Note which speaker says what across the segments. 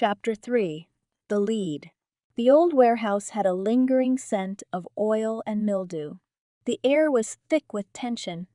Speaker 1: Chapter 3. The Lead. The old warehouse had a lingering scent of oil and mildew. The air was thick with tension,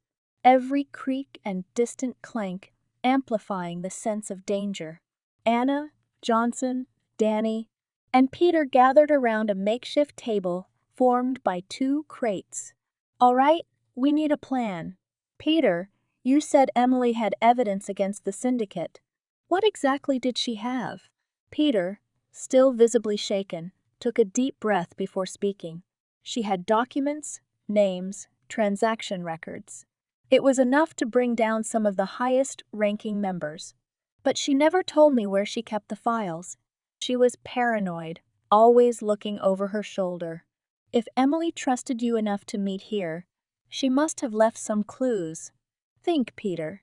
Speaker 1: every creak and distant clank amplifying the sense of danger. Anna, Johnson, Danny, and Peter gathered around a makeshift table formed by two crates. "All right, we need a plan. Peter, you said Emily had evidence against the Syndicate. What exactly did she have?" Peter, still visibly shaken, took a deep breath before speaking. "She had documents, names, transaction records. It was enough to bring down some of the highest-ranking members. But she never told me where she kept the files. She was paranoid, always looking over her shoulder. If Emily trusted you enough to meet here, she must have left some clues. Think, Peter.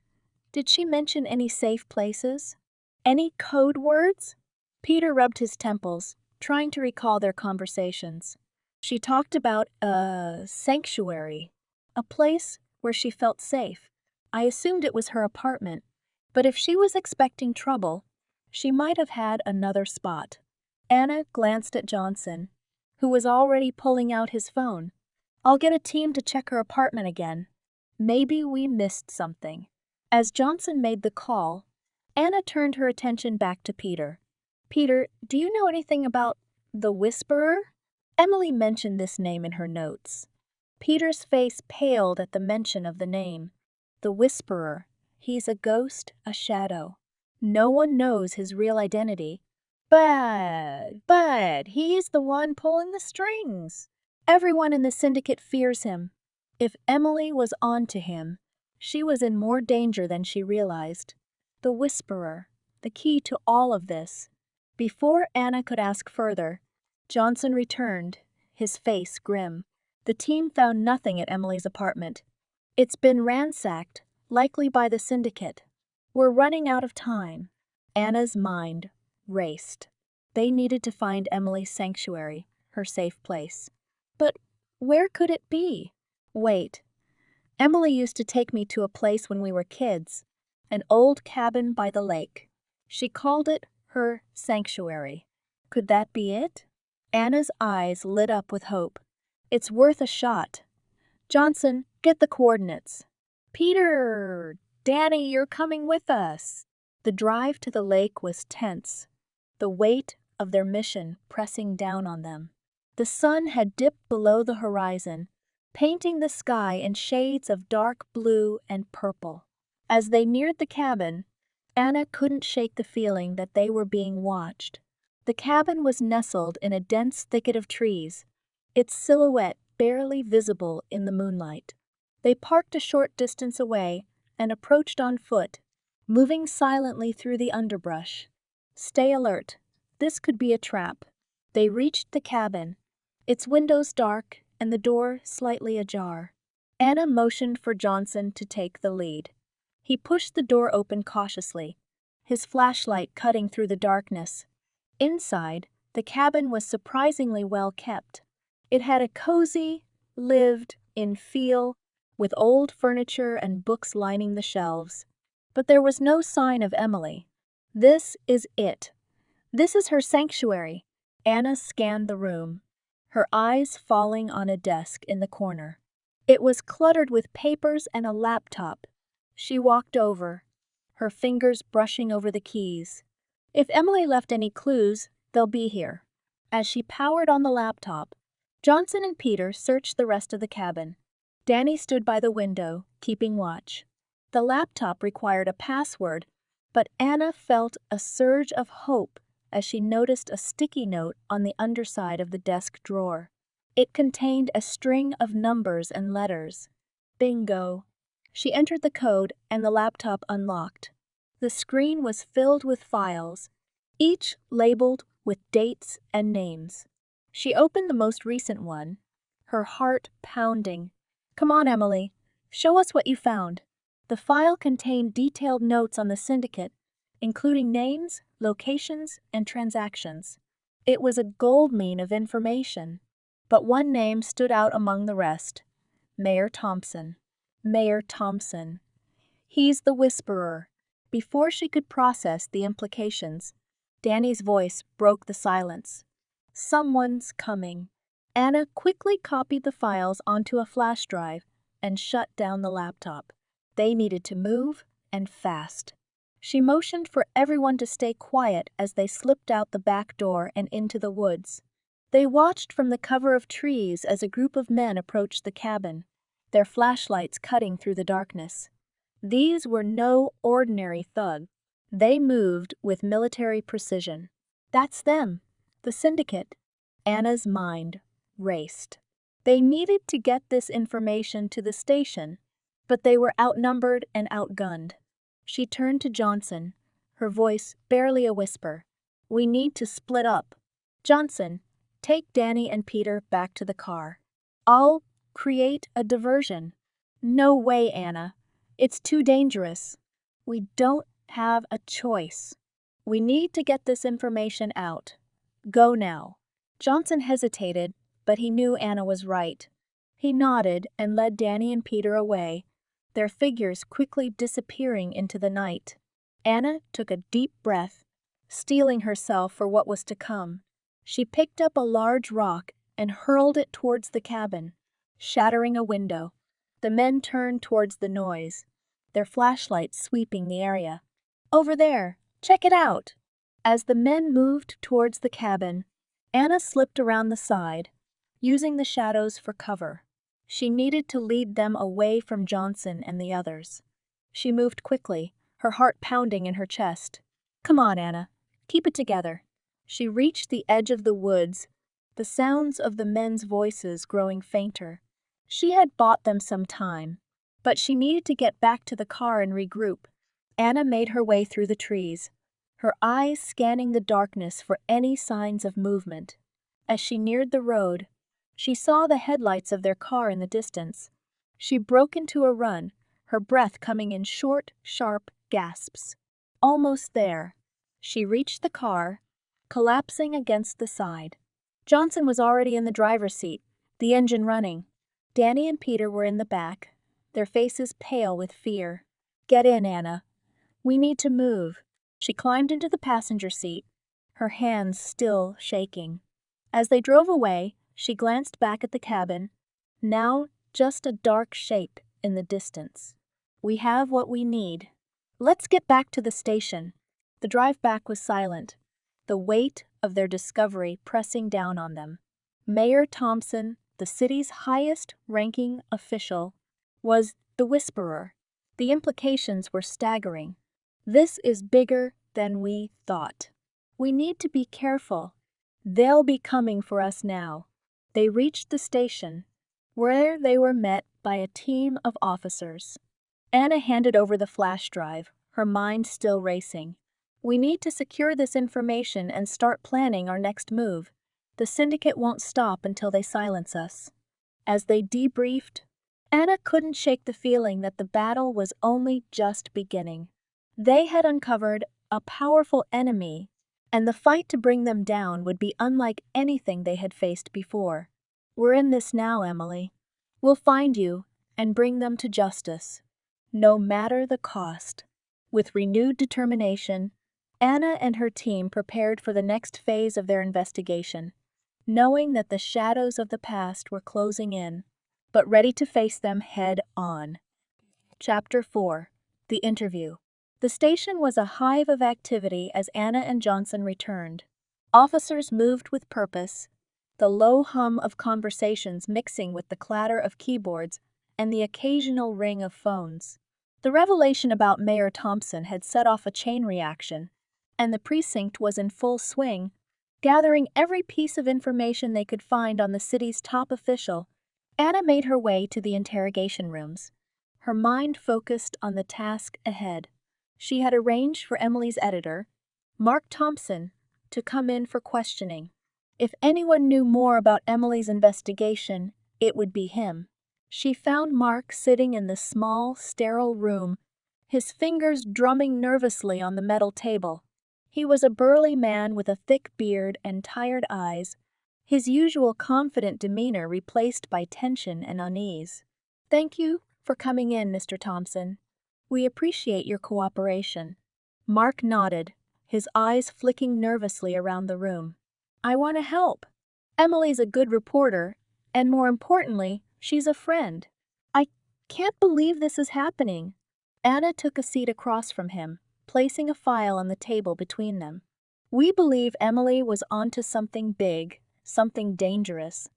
Speaker 1: Did she mention any safe places? Any code words?" Peter rubbed his temples, trying to recall their conversations. She talked about a sanctuary, a place where she felt safe. I assumed it was her apartment, but if she was expecting trouble, she might have had another spot. Anna glanced at Johnson, who was already pulling out his phone. "I'll get a team to check her apartment again. Maybe we missed something." As Johnson made the call, Anna turned her attention back to Peter. "Peter, do you know anything about the Whisperer?" Emily mentioned this name in her notes. Peter's face paled at the mention of the name. The Whisperer. He's a ghost, a shadow. No one knows his real identity. But he's the one pulling the strings. Everyone in the Syndicate fears him. If Emily was on to him, she was in more danger than she realized. The Whisperer, the key to all of this. Before Anna could ask further, Johnson returned, his face grim. "The team found nothing at Emily's apartment. It's been ransacked, likely by the Syndicate. We're running out of time." Anna's mind raced. They needed to find Emily's sanctuary, her safe place. But where could it be? Wait. Emily used to take me to a place when we were kids, an old cabin by the lake. She called it her sanctuary. Could that be it? Anna's eyes lit up with hope. "It's worth a shot. Johnson, get the coordinates." "Peter! Danny, you're coming with us." The drive to the lake was tense, the weight of their mission pressing down on them. The sun had dipped below the horizon, painting the sky in shades of dark blue and purple. As they neared the cabin, Anna couldn't shake the feeling that they were being watched. The cabin was nestled in a dense thicket of trees, its silhouette barely visible in the moonlight. They parked a short distance away and approached on foot, moving silently through the underbrush. "Stay alert. This could be a trap." They reached the cabin, its windows dark and the door slightly ajar. Anna motioned for Johnson to take the lead. He pushed the door open cautiously, his flashlight cutting through the darkness. Inside, the cabin was surprisingly well kept. It had a cozy, lived-in feel, with old furniture and books lining the shelves. But there was no sign of Emily. "This is it. This is her sanctuary." Anna scanned the room, her eyes falling on a desk in the corner. It was cluttered with papers and a laptop. She walked over, her fingers brushing over the keys. "If Emily left any clues, they'll be here." As she powered on the laptop, Johnson and Peter searched the rest of the cabin. Danny stood by the window, keeping watch. The laptop required a password, but Anna felt a surge of hope as she noticed a sticky note on the underside of the desk drawer. It contained a string of numbers and letters. Bingo! She entered the code and the laptop unlocked. The screen was filled with files, each labeled with dates and names. She opened the most recent one, her heart pounding. "Come on, Emily. Show us what you found." The file contained detailed notes on the Syndicate, including names, locations, and transactions. It was a goldmine of information. But one name stood out among the rest: Mayor Thompson. Mayor Thompson. He's the Whisperer. Before she could process the implications, Danny's voice broke the silence. Someone's coming. Anna quickly copied the files onto a flash drive and shut down the laptop. They needed to move, and fast. She motioned for everyone to stay quiet as they slipped out the back door and into the woods. They watched from the cover of trees as a group of men approached the cabin, their flashlights cutting through the darkness. These were no ordinary thugs. They moved with military precision. That's them, the Syndicate. Anna's mind raced. They needed to get this information to the station, but they were outnumbered and outgunned. She turned to Johnson, her voice barely a whisper. We need to split up. Johnson, take Danny and Peter back to the car. I'll create a diversion. No way, Anna. It's too dangerous. We don't have a choice. We need to get this information out. Go now. Johnson hesitated, but he knew Anna was right. He nodded and led Danny and Peter away, their figures quickly disappearing into the night. Anna took a deep breath, steeling herself for what was to come. She picked up a large rock and hurled it towards the cabin, shattering a window. The men turned towards the noise, their flashlights sweeping the area. Over there, check it out! As the men moved towards the cabin, Anna slipped around the side, using the shadows for cover. She needed to lead them away from Johnson and the others. She moved quickly, her heart pounding in her chest. Come on, Anna. Keep it together. She reached the edge of the woods, the sounds of the men's voices growing fainter. She had bought them some time, but she needed to get back to the car and regroup. Anna made her way through the trees, her eyes scanning the darkness for any signs of movement. As she neared the road, she saw the headlights of their car in the distance. She broke into a run, her breath coming in short, sharp gasps. Almost there. She reached the car, collapsing against the side. Johnson was already in the driver's seat, the engine running. Danny and Peter were in the back, their faces pale with fear. Get in, Anna. We need to move. She climbed into the passenger seat, her hands still shaking. As they drove away, she glanced back at the cabin, now just a dark shape in the distance. We have what we need. Let's get back to the station. The drive back was silent, the weight of their discovery pressing down on them. Mayor Thompson, the city's highest-ranking official, was the whisperer. The implications were staggering. This is bigger than we thought. We need to be careful. They'll be coming for us now. They reached the station, where they were met by a team of officers. Anna handed over the flash drive, her mind still racing. We need to secure this information and start planning our next move. The Syndicate won't stop until they silence us. As they debriefed, Anna couldn't shake the feeling that the battle was only just beginning. They had uncovered a powerful enemy, and the fight to bring them down would be unlike anything they had faced before. We're in this now, Emily. We'll find you and bring them to justice, no matter the cost. With renewed determination, Anna and her team prepared for the next phase of their investigation, knowing that the shadows of the past were closing in, but ready to face them head-on. Chapter 4. The Interview. The station was a hive of activity as Anna and Johnson returned. Officers moved with purpose, the low hum of conversations mixing with the clatter of keyboards and the occasional ring of phones. The revelation about Mayor Thompson had set off a chain reaction, and the precinct was in full swing, gathering every piece of information they could find on the city's top official. Anna made her way to the interrogation rooms, her mind focused on the task ahead. She had arranged for Emily's editor, Mark Thompson, to come in for questioning. If anyone knew more about Emily's investigation, it would be him. She found Mark sitting in the small, sterile room, his fingers drumming nervously on the metal table. He was a burly man with a thick beard and tired eyes, his usual confident demeanor replaced by tension and unease. "Thank you for coming in, Mr. Thompson. We appreciate your cooperation." Mark nodded, his eyes flicking nervously around the room. I want to help. Emily's a good reporter, and more importantly, she's a friend. I can't believe this is happening. Anna took a seat across from him, placing a file on the table between them. We believe Emily was onto something big, something dangerous.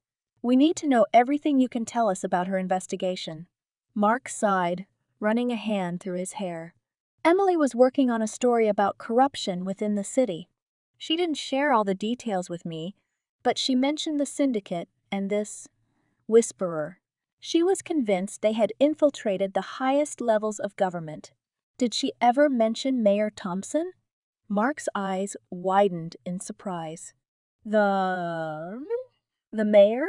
Speaker 1: We need to know everything you can tell us about her investigation. Mark sighed, running a hand through his hair. Emily was working on a story about corruption within the city. She didn't share all the details with me, but she mentioned the Syndicate and this whisperer. She was convinced they had infiltrated the highest levels of government. Did she ever mention Mayor Thompson? Mark's eyes widened in surprise. The mayor?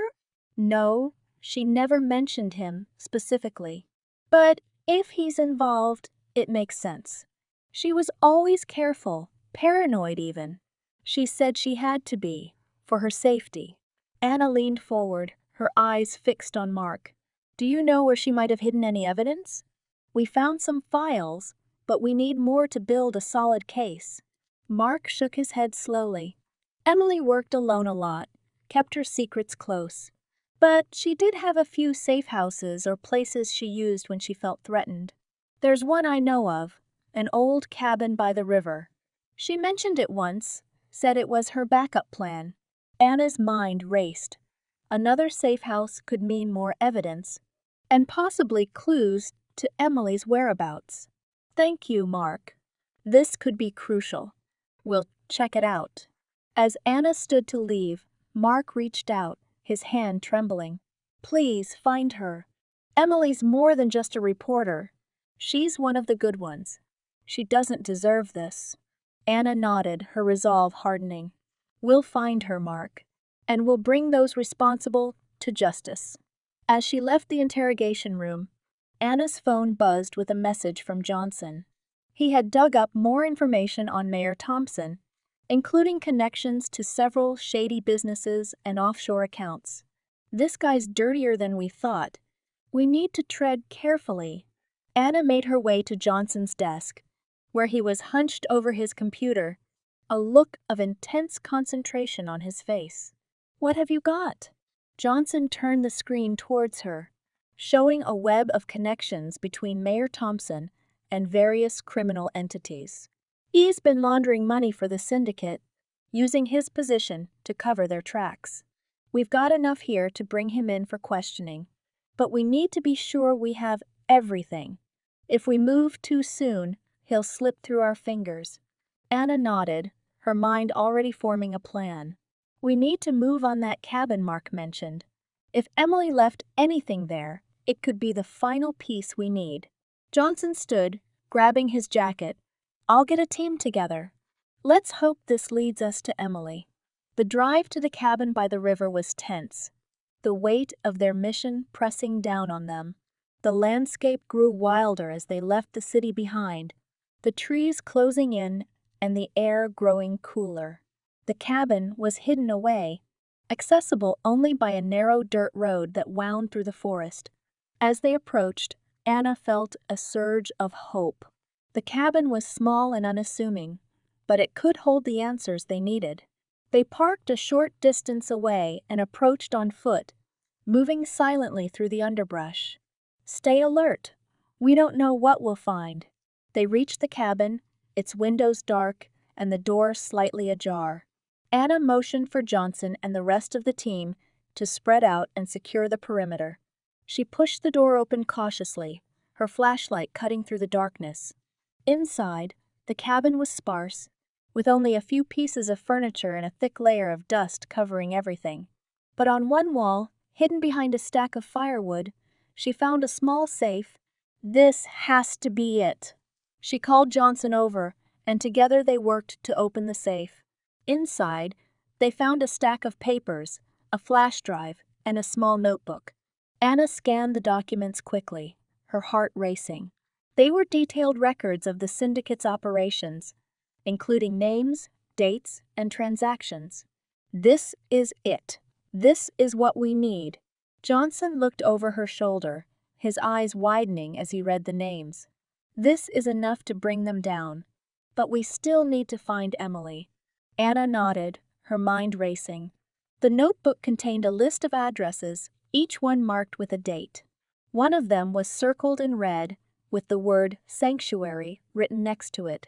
Speaker 1: No, she never mentioned him specifically. But if he's involved, it makes sense. She was always careful, paranoid even. She said she had to be, for her safety. Anna leaned forward, her eyes fixed on Mark. Do you know where she might have hidden any evidence? We found some files, but we need more to build a solid case. Mark shook his head slowly. Emily worked alone a lot, kept her secrets close. But she did have a few safe houses or places she used when she felt threatened. There's one I know of, an old cabin by the river. She mentioned it once, said it was her backup plan. Anna's mind raced. Another safe house could mean more evidence, and possibly clues to Emily's whereabouts. Thank you, Mark. This could be crucial. We'll check it out. As Anna stood to leave, Mark reached out, his hand trembling. Please find her. Emily's more than just a reporter. She's one of the good ones. She doesn't deserve this. Anna nodded, her resolve hardening. We'll find her, Mark, and we'll bring those responsible to justice. As she left the interrogation room, Anna's phone buzzed with a message from Johnson. He had dug up more information on Mayor Thompson, including connections to several shady businesses and offshore accounts. This guy's dirtier than we thought. We need to tread carefully. Anna made her way to Johnson's desk, where he was hunched over his computer, a look of intense concentration on his face. What have you got? Johnson turned the screen towards her, showing a web of connections between Mayor Thompson and various criminal entities. He's been laundering money for the Syndicate, using his position to cover their tracks. We've got enough here to bring him in for questioning, but we need to be sure we have everything. If we move too soon, he'll slip through our fingers. Anna nodded, her mind already forming a plan. We need to move on that cabin Mark mentioned. If Emily left anything there, it could be the final piece we need. Johnson stood, grabbing his jacket. I'll get a team together. Let's hope this leads us to Emily. The drive to the cabin by the river was tense, the weight of their mission pressing down on them. The landscape grew wilder as they left the city behind, the trees closing in and the air growing cooler. The cabin was hidden away, accessible only by a narrow dirt road that wound through the forest. As they approached, Anna felt a surge of hope. The cabin was small and unassuming, but it could hold the answers they needed. They parked a short distance away and approached on foot, moving silently through the underbrush. Stay alert. We don't know what we'll find. They reached the cabin, its windows dark and the door slightly ajar. Anna motioned for Johnson and the rest of the team to spread out and secure the perimeter. She pushed the door open cautiously, her flashlight cutting through the darkness. Inside, the cabin was sparse, with only a few pieces of furniture and a thick layer of dust covering everything. But on one wall, hidden behind a stack of firewood, she found a small safe. This has to be it. She called Johnson over, and together they worked to open the safe. Inside, they found a stack of papers, a flash drive, and a small notebook. Anna scanned the documents quickly, her heart racing. They were detailed records of the Syndicate's operations, including names, dates, and transactions. This is it. This is what we need. Johnson looked over her shoulder, his eyes widening as he read the names. This is enough to bring them down. But we still need to find Emily. Anna nodded, her mind racing. The notebook contained a list of addresses, each one marked with a date. One of them was circled in red, with the word sanctuary written next to it.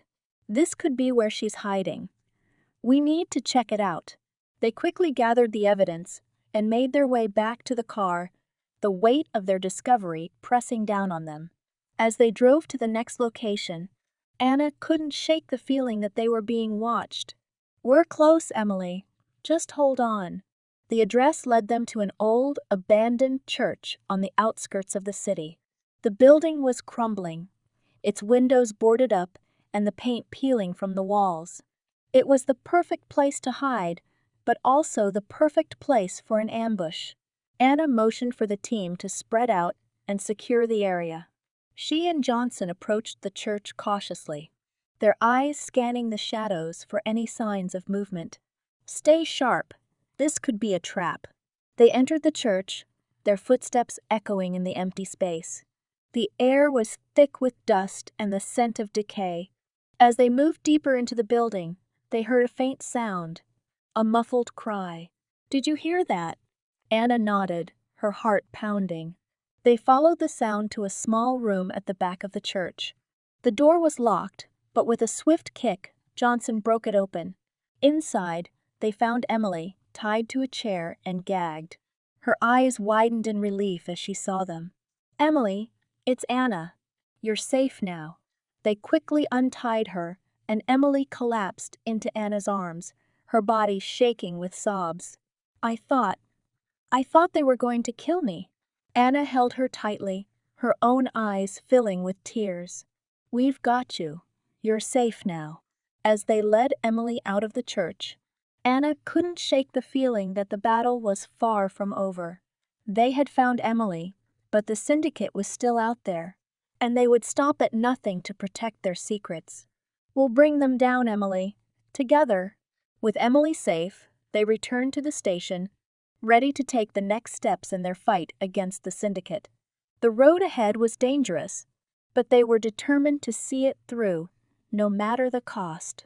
Speaker 1: This could be where she's hiding. We need to check it out. They quickly gathered the evidence and made their way back to the car, the weight of their discovery pressing down on them. As they drove to the next location, Anna couldn't shake the feeling that they were being watched. "We're close, Emily. Just hold on." The address led them to an old, abandoned church on the outskirts of the city. The building was crumbling, its windows boarded up and the paint peeling from the walls. It was the perfect place to hide, but also the perfect place for an ambush. Anna motioned for the team to spread out and secure the area. She and Johnson approached the church cautiously, their eyes scanning the shadows for any signs of movement. "Stay sharp. This could be a trap." They entered the church, their footsteps echoing in the empty space. The air was thick with dust and the scent of decay. As they moved deeper into the building, they heard a faint sound, a muffled cry. "Did you hear that?" Anna nodded, her heart pounding. They followed the sound to a small room at the back of the church. The door was locked, but with a swift kick, Johnson broke it open. Inside, they found Emily, tied to a chair and gagged. Her eyes widened in relief as she saw them. "Emily, it's Anna. You're safe now." They quickly untied her, and Emily collapsed into Anna's arms, her body shaking with sobs. I thought they were going to kill me." Anna held her tightly, her own eyes filling with tears. "We've got you. You're safe now." As they led Emily out of the church, Anna couldn't shake the feeling that the battle was far from over. They had found Emily, but the Syndicate was still out there, and they would stop at nothing to protect their secrets. "We'll bring them down, Emily. Together." With Emily safe, they returned to the station, ready to take the next steps in their fight against the Syndicate. The road ahead was dangerous, but they were determined to see it through, no matter the cost.